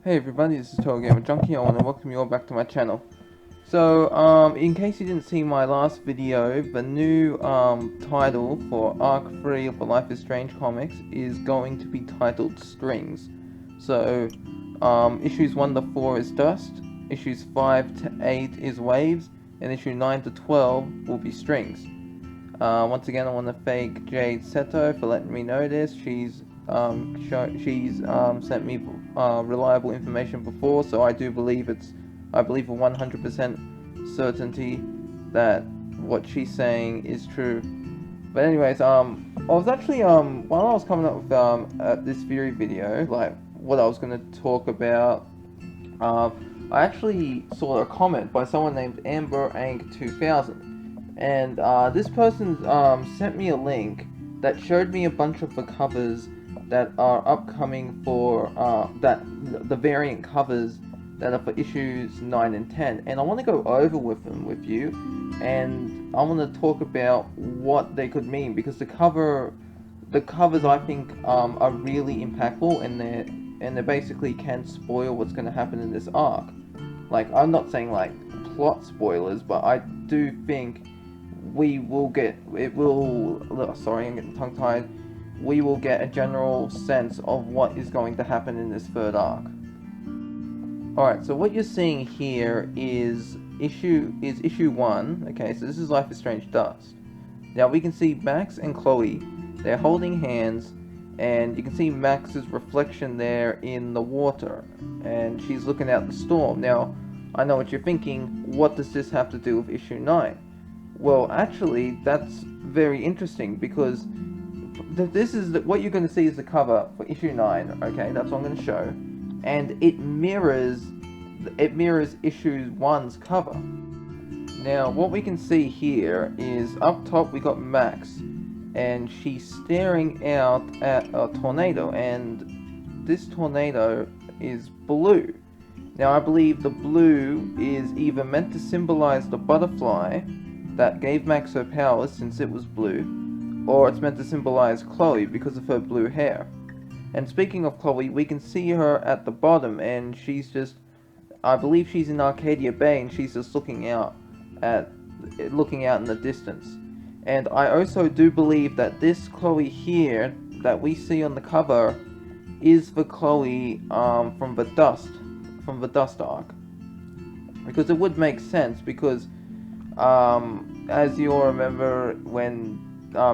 Hey everybody, this is TotalGamerJunkie. I want to welcome you all back to my channel. So, in case you didn't see my last video, the new title for Arc 3 of the Life is Strange comics is going to be titled Strings. So, issues 1 to 4 is Dust, issues 5 to 8 is Waves, and issue 9 to 12 will be Strings. Once again, I want to thank Jade Seto for letting me know this. She's sent me reliable information before, so I believe with 100% certainty that what she's saying is true. But anyways, I was actually while I was coming up with this theory video, like what I was gonna talk about, I actually saw a comment by someone named AmberAnk2000, and this person sent me a link that showed me a bunch of the covers that are upcoming for the variant covers that are for issues 9 and 10, and I want to go over with them with you, and I want to talk about what they could mean, because the covers I think are really impactful, and they basically can spoil what's going to happen in this arc. Like, I'm not saying like plot spoilers, but I do think we will get sorry, I'm getting tongue tied. We will get a general sense of what is going to happen in this third arc. Alright, so what you're seeing here is issue 1. Okay, so this is Life is Strange Dust. Now we can see Max and Chloe, they're holding hands, and you can see Max's reflection there in the water, and she's looking out the storm. Now, I know what you're thinking, what does this have to do with issue 9? Well, actually, that's very interesting, because what you're going to see is the cover for issue 9, okay, that's what I'm going to show, and it mirrors issue 1's cover. Now, what we can see here is, up top we got Max, and she's staring out at a tornado, and this tornado is blue. Now, I believe the blue is either meant to symbolize the butterfly that gave Max her powers, since it was blue, or it's meant to symbolize Chloe because of her blue hair. And speaking of Chloe, we can see her at the bottom, and she's just, I believe she's in Arcadia Bay, and she's just looking out in the distance. And I also do believe that this Chloe here that we see on the cover is the Chloe from the Dust arc, because it would make sense, because as you all remember, when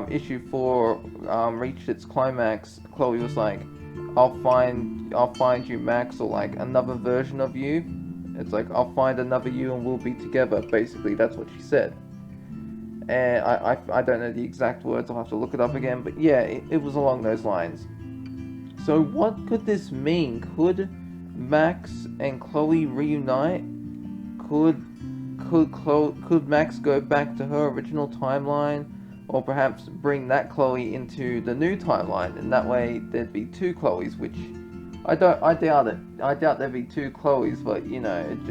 issue 4 reached its climax, Chloe was like, I'll find you, Max, or like another version of you. It's like, I'll find another you and we'll be together. Basically, that's what she said. And I don't know the exact words, I'll have to look it up again, but yeah, it was along those lines. So what could this mean? Could Max and Chloe reunite? Could Max go back to her original timeline, or perhaps bring that Chloe into the new timeline, and that way there'd be two Chloes, which I doubt it. I doubt there'd be two Chloes, but you know, it'd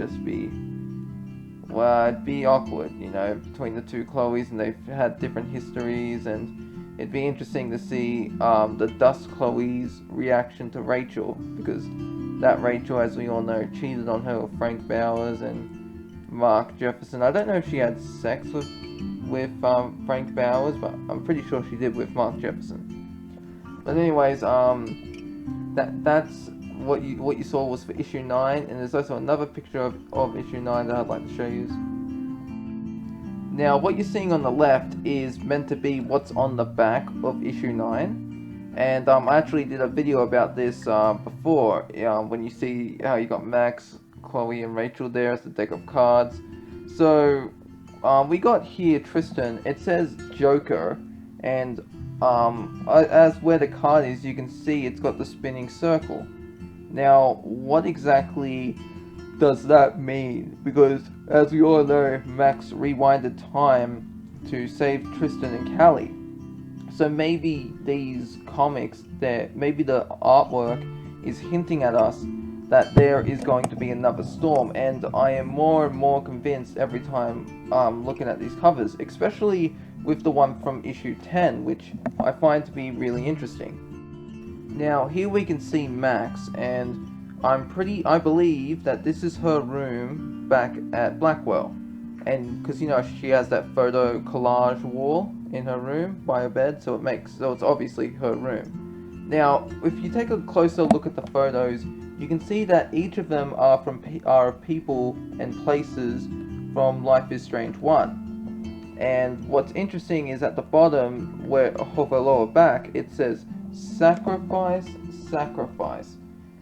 be awkward, you know, between the two Chloes, and they've had different histories, and it'd be interesting to see the Dust Chloe's reaction to Rachel, because that Rachel, as we all know, cheated on her with Frank Bowers and Mark Jefferson. I don't know if she had sex with Frank Bowers, but I'm pretty sure she did with Mark Jefferson. But anyways, that's what you saw was for issue 9, and there's also another picture of issue 9 that I'd like to show you. Now, what you're seeing on the left is meant to be what's on the back of issue 9, and I actually did a video about this before, when you see how you got Max, Chloe, and Rachel there as the deck of cards. So we got here Tristan. It says Joker, and as where the card is, you can see it's got the spinning circle. Now, what exactly does that mean? Because, as we all know, Max rewinded time to save Tristan and Callie. So maybe these comics, maybe the artwork is hinting at us that there is going to be another storm, and I am more and more convinced every time looking at these covers, especially with the one from issue 10, which I find to be really interesting. Now, here we can see Max, and I believe that this is her room back at Blackwell. And because, you know, she has that photo collage wall in her room by her bed, so it's obviously her room. Now, if you take a closer look at the photos, you can see that each of them are people and places from Life is Strange 1. And what's interesting is at the bottom, where of her lower back, it says sacrifice, sacrifice.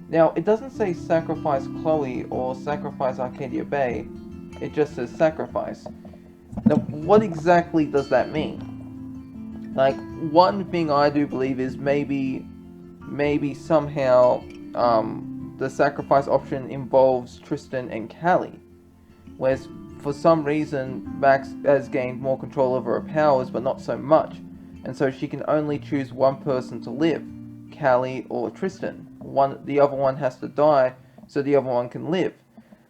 Now, it doesn't say sacrifice Chloe or sacrifice Arcadia Bay, it just says sacrifice. Now, what exactly does that mean? Like, one thing I do believe is maybe somehow the sacrifice option involves Tristan and Callie, whereas for some reason Max has gained more control over her powers, but not so much, and so she can only choose one person to live, Callie or Tristan. The other one has to die, so the other one can live.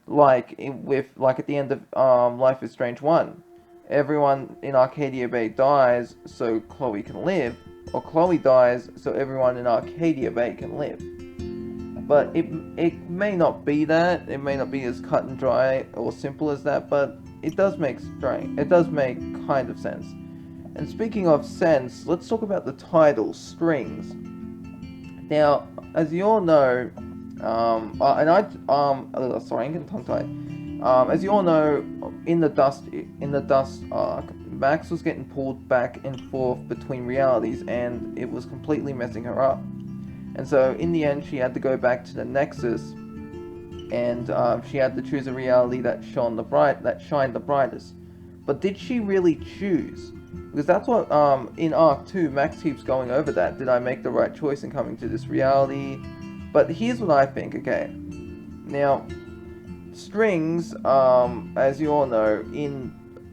Like at the end of Life is Strange 1, everyone in Arcadia Bay dies, so Chloe can live, or Chloe dies, so everyone in Arcadia Bay can live. But it may not be that. It may not be as cut and dry or simple as that, but it does make kind of sense. And speaking of sense, let's talk about the title, Strings. Now, as you all know, sorry, I'm getting tongue-tied. As you all know, in the Dust arc, Max was getting pulled back and forth between realities, and it was completely messing her up. And so, in the end, she had to go back to the Nexus, and she had to choose a reality that shined the brightest. But did she really choose? Because that's what in Arc 2, Max keeps going over that. Did I make the right choice in coming to this reality? But here's what I think, okay? Now, strings, as you all know,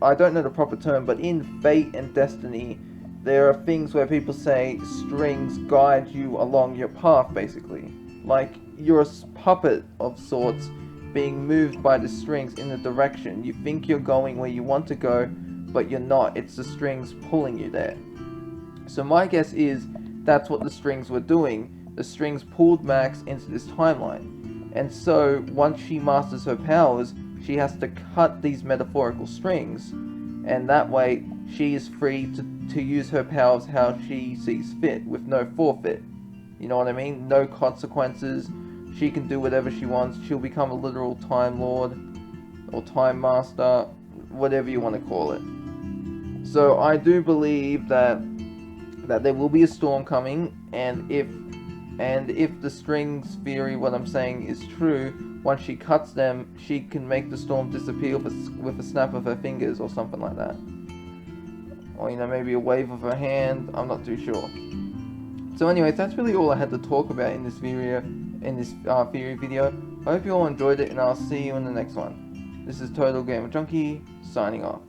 I don't know the proper term, but in Fate and Destiny, there are things where people say strings guide you along your path, basically. Like, you're a puppet of sorts being moved by the strings in a direction. You think you're going where you want to go, but you're not. It's the strings pulling you there. So my guess is that's what the strings were doing. The strings pulled Max into this timeline. And so, once she masters her powers, she has to cut these metaphorical strings. And that way, she is free to use her powers how she sees fit, with no forfeit. You know what I mean? No consequences. She can do whatever she wants. She'll become a literal Time Lord, or Time Master, whatever you want to call it. So I do believe that there will be a storm coming, and if the strings theory, what I'm saying, is true, once she cuts them, she can make the storm disappear with a snap of her fingers or something like that. Or, you know, maybe a wave of her hand, I'm not too sure. So anyways, that's really all I had to talk about in this theory video. I hope you all enjoyed it, and I'll see you in the next one. This is TotalGamerJunkie, signing off.